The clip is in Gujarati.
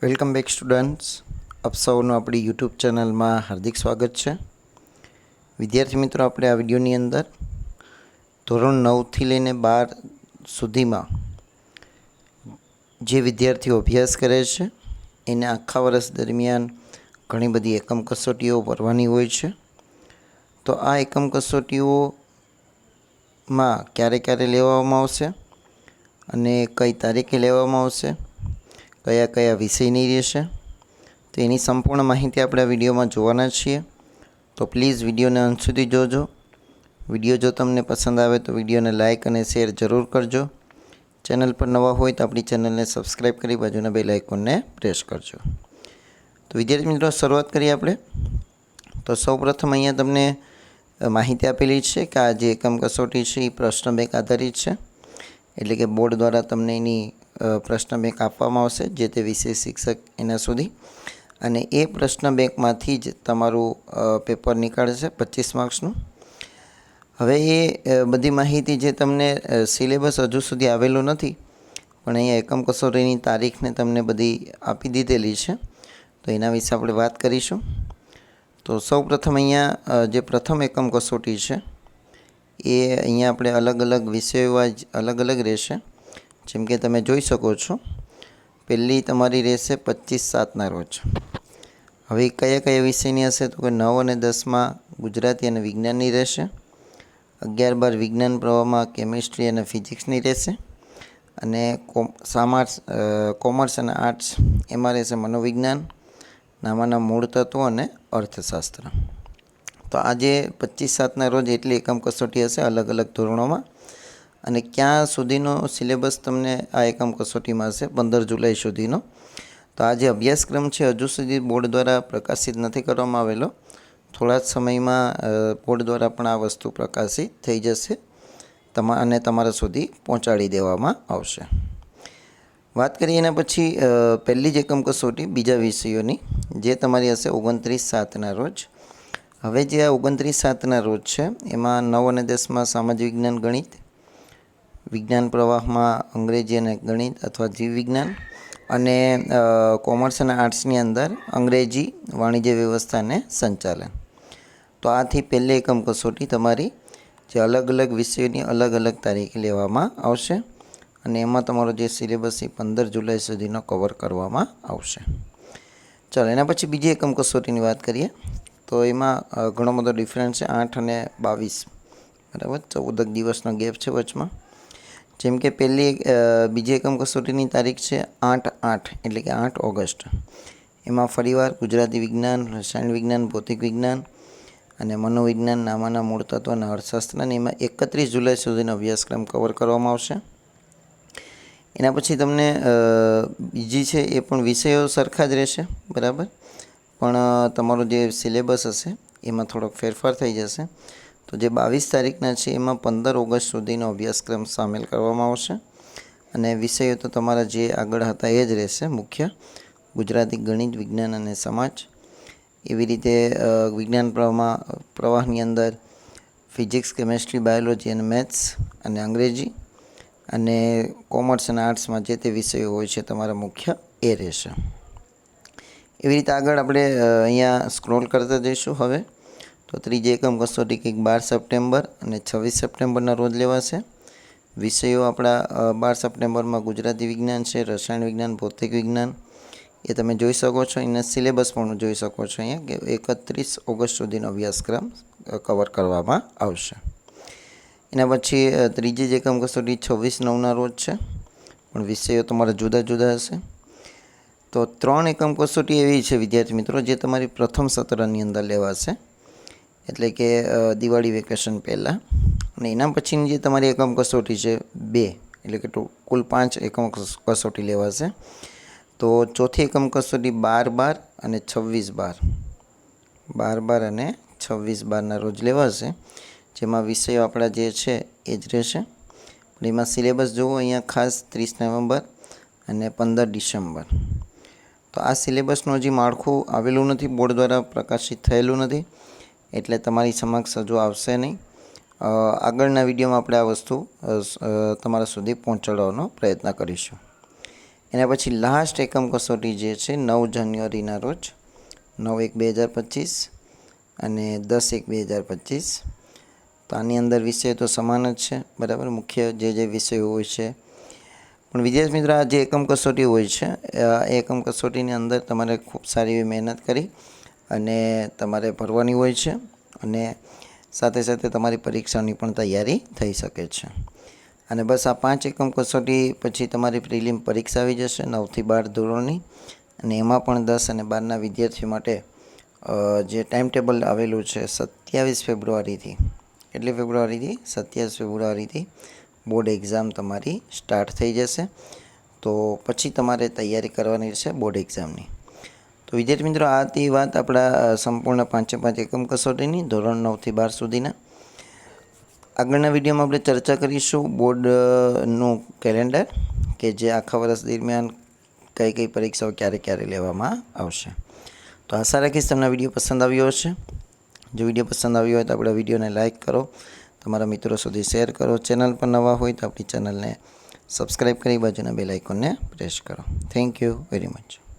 વેલકમ બેક સ્ટુડન્ટ્સ, આપ સૌનું આપણી યુટ્યુબ ચેનલમાં હાર્દિક સ્વાગત છે. વિદ્યાર્થી મિત્રો, આપણે આ વિડીયોની અંદર ધોરણ 9થી લઈને 12 સુધીમાં જે વિદ્યાર્થીઓ અભ્યાસ કરે છે એને આખા વર્ષ દરમિયાન ઘણી બધી એકમ કસોટીઓ ભરવાની હોય છે. તો આ એકમ કસોટીઓમાં ક્યારે ક્યારે લેવામાં આવશે અને કઈ તારીખે લેવામાં આવશે, કયા કયા વિષયની રહેશે, તો એની સંપૂર્ણ માહિતી આપણે આ વિડીયોમાં જોવાના છીએ. તો પ્લીઝ વિડીયોને અંત સુધી જોજો. વિડીયો જો તમને પસંદ આવે તો વિડીયોને લાઇક અને શેર જરૂર કરજો. ચેનલ પર નવા હોય તો આપણી ચેનલને સબસ્ક્રાઈબ કરી બાજુના બેલ આઇકોનને પ્રેસ કરજો. તો વિદ્યાર્થી મિત્રો, શરૂઆત કરીએ આપણે. તો સૌપ્રથમ અહીંયા તમને માહિતી આપેલી છે કે આ જે એકમ કસોટી છે એ પ્રશ્ન બેંક આધારિત છે. એટલે કે બોર્ડ દ્વારા તમને એની પ્રશ્ન બેંક આપવામાં આવશે, જે તે વિષય શિક્ષક એના સુધી, અને એ પ્રશ્ન બેંકમાંથી જ તમારું પેપર નીકળશે 25 માર્ક્સનું. હવે એ બધી માહિતી જે તમને સિલેબસ હજુ સુધી આવેલું નથી, પણ અહીંયા એકમ કસોટીની તારીખને તમને બધી આપી દીધેલી છે. તો એના વિશે આપણે વાત કરીશું. તો સૌપ્રથમ અહીંયા જે પ્રથમ એકમ કસોટી છે એ અહીંયા આપણે અલગ અલગ વિષયો અલગ અલગ રહેશે. જેમ કે તમે જોઈ શકો છો, પહેલી તમારી રહેશે 25/7ના રોજ. હવે કયા કયા વિષયની હશે તો કે 9 અને 10માં ગુજરાતી અને વિજ્ઞાનની રહેશે. 11-12 વિજ્ઞાન પ્રવાહમાં કેમિસ્ટ્રી અને ફિઝિક્સની રહેશે. અને કોમર્સ અને આર્ટ્સ એમાં રહેશે મનોવિજ્ઞાન, નામાના મૂળ તત્વો અને અર્થશાસ્ત્ર. તો આજે 25/7ના રોજ એટલી એકમ કસોટી હશે અલગ અલગ ધોરણોમાં. અને ક્યાં સુધીનો સિલેબસ તમને આ એકમ કસોટીમાં હશે? 15 જુલાઈ સુધીનો. તો આ જે અભ્યાસક્રમ છે હજુ સુધી બોર્ડ દ્વારા પ્રકાશિત નથી કરવામાં આવેલો. થોડા જ સમયમાં બોર્ડ દ્વારા પણ આ વસ્તુ પ્રકાશિત થઈ જશે અને તમારા સુધી પહોંચાડી દેવામાં આવશે. વાત કરીએ એના પછી પહેલી જ એકમ કસોટી બીજા વિષયોની, જે તમારી હશે 29/7ના રોજ. હવે જે આ 29/7ના રોજ છે એમાં 9 અને 10માં સામાજિક વિજ્ઞાન, ગણિત, વિજ્ઞાન પ્રવાહમાં અંગ્રેજી અને ગણિત અથવા જીવ વિજ્ઞાન, અને કોમર્સ અને આર્ટ્સની અંદર અંગ્રેજી, વાણિજ્ય વ્યવસ્થા અને સંચાલન. તો આથી પહેલી એકમ કસોટી તમારી જે અલગ અલગ વિષયોની અલગ અલગ તારીખે લેવામાં આવશે. અને એમાં તમારો જે સિલેબસ એ 15 જુલાઈ સુધીનો કવર કરવામાં આવશે. ચાલો, એના પછી બીજી એકમ કસોટીની વાત કરીએ તો એમાં ઘણો બધો ડિફરન્સ છે. 8 અને 22, બરાબર, 14 દિવસનો ગેપ છે વચમાં. જેમ કે બીજી એકમ કસોટીની તારીખ છે 8/8 એટલે કે 8 ઓગસ્ટ. એમાં ફરીવાર ગુજરાતી વિજ્ઞાન, રસાયણ વિજ્ઞાન, ભૌતિક વિજ્ઞાન અને મનોવિજ્ઞાન, નામાના મૂળ તત્વો અને અર્થશાસ્ત્ર, અને એમાં 31 જુલાઈ સુધીનો અભ્યાસક્રમ કવર કરવામાં આવશે. એના પછી તમને બીજી છે એ પણ વિષયો સરખા જ રહેશે, બરાબર, પણ તમારો જે સિલેબસ હશે એમાં થોડોક ફેરફાર થઈ જશે. તો જે 22 તારીખના છે એમાં 15 ઓગસ્ટ સુધીનો અભ્યાસક્રમ સામેલ કરવામાં આવશે. અને વિષયો તો તમારા જે આગળ હતા એ જ રહેશે મુખ્ય: ગુજરાતી, ગણિત, વિજ્ઞાન અને સમાજ. એવી રીતે વિજ્ઞાન પ્રવાહની અંદર ફિઝિક્સ, કેમેસ્ટ્રી, બાયોલોજી અને મેથ્સ અને અંગ્રેજી. અને કોમર્સ અને આર્ટ્સમાં જે તે વિષયો હોય છે તમારા મુખ્ય એ રહેશે. એવી રીતે આગળ આપણે અહીંયા સ્ક્રોલ કરતા જઈશું. હવે તો ત્રીજી એકમ કસોટી કંઈક 12 સપ્ટેમ્બર અને 26 સપ્ટેમ્બરના રોજ લેવાશે. વિષયો આપણા 12 સપ્ટેમ્બરમાં ગુજરાતી વિજ્ઞાન છે, રસાયણ વિજ્ઞાન, ભૌતિક વિજ્ઞાન, એ તમે જોઈ શકો છો. એના સિલેબસ પણ જોઈ શકો છો અહીંયા કે 31 ઓગસ્ટ સુધીનો અભ્યાસક્રમ કવર કરવામાં આવશે. એના પછી ત્રીજી જ એકમ કસોટી 26/9ના રોજ છે, પણ વિષયો તમારા જુદા જુદા હશે. તો 3 એકમ કસોટી એવી છે વિદ્યાર્થી મિત્રો જે તમારી પ્રથમ સત્રની અંદર લેવાશે, એટલે કે દિવાળી વેકેશન પહેલાં. અને એના પછીની જે તમારી એકમ કસોટી છે 2, એટલે કે કુલ 5 એકમ કસોટી લેવાશે. તો ચોથી એકમ કસોટી 12/12 અને 26/12, 12/12 અને 26/12ના રોજ લેવાશે. જેમાં વિષયો આપણા જે છે એ જ રહેશે, પણ એમાં સિલેબસ જુઓ અહીંયા ખાસ 30 નવેમ્બર અને 15 ડિસેમ્બર. તો આ સિલેબસનું હજી માળખું આવેલું નથી, બોર્ડ દ્વારા પ્રકાશિત થયેલું નથી, એટલે તમારી સમક્ષ હજુ આવશે નહીં. આગળના વિડીયોમાં આપણે આ વસ્તુ તમારા સુધી પહોંચાડવાનો પ્રયત્ન કરીશું. એના પછી લાસ્ટ એકમ કસોટી જે છે 9 જાન્યુઆરીના રોજ 9/1/2025 અને 10/1/2025. તો આની અંદર વિષય તો સમાન જ છે, બરાબર, મુખ્ય જે વિષયો હોય છે. પણ વિદ્યાર્થી મિત્રો, આ જે એકમ કસોટી હોય છે એ એકમ કસોટીની અંદર તમારે ખૂબ સારી એવી મહેનત કરી અને તમારે ભરવાની હોય છે અને સાથે સાથે તમારી પરીક્ષાની પણ તૈયારી થઈ શકે છે. અને બસ આ 5 એકમ કસોટી પછી તમારી પ્રિલિમ પરીક્ષા આવી જશે 9 થી 12 ધોરણની. અને એમાં પણ 10 અને 12ના વિદ્યાર્થીઓ માટે જે ટાઈમ ટેબલ આવેલું છે 27 ફેબ્રુઆરીથી, કેટલી ફેબ્રુઆરીથી? 27 ફેબ્રુઆરીથી બોર્ડ એક્ઝામ તમારી સ્ટાર્ટ થઈ જશે. તો પછી તમારે તૈયારી કરવાની રહેશે બોર્ડ એક્ઝામની. તો વિદ્યાર્થી મિત્રો, આ હતી વાત આપણા સંપૂર્ણ 5 એકમ કસોટીની ધોરણ 9 થી 12 સુધીના. આગળના વિડીયોમાં આપણે ચર્ચા કરીશું બોર્ડનું કેલેન્ડર, કે જે આખા વર્ષ દરમિયાન કઈ કઈ પરીક્ષાઓ ક્યારે ક્યારે લેવામાં આવશે. તો આશા રાખીશ તમને વિડીયો પસંદ આવ્યો હશે. જો વિડીયો પસંદ આવ્યો હોય તો આપણા વિડીયોને લાઇક કરો, તમારા મિત્રો સુધી શેર કરો. ચેનલ પર નવા હોય તો આપણી ચેનલને સબસ્ક્રાઈબ કરી બાજુના બેલ આઇકોનને પ્રેસ કરો. Thank you very much.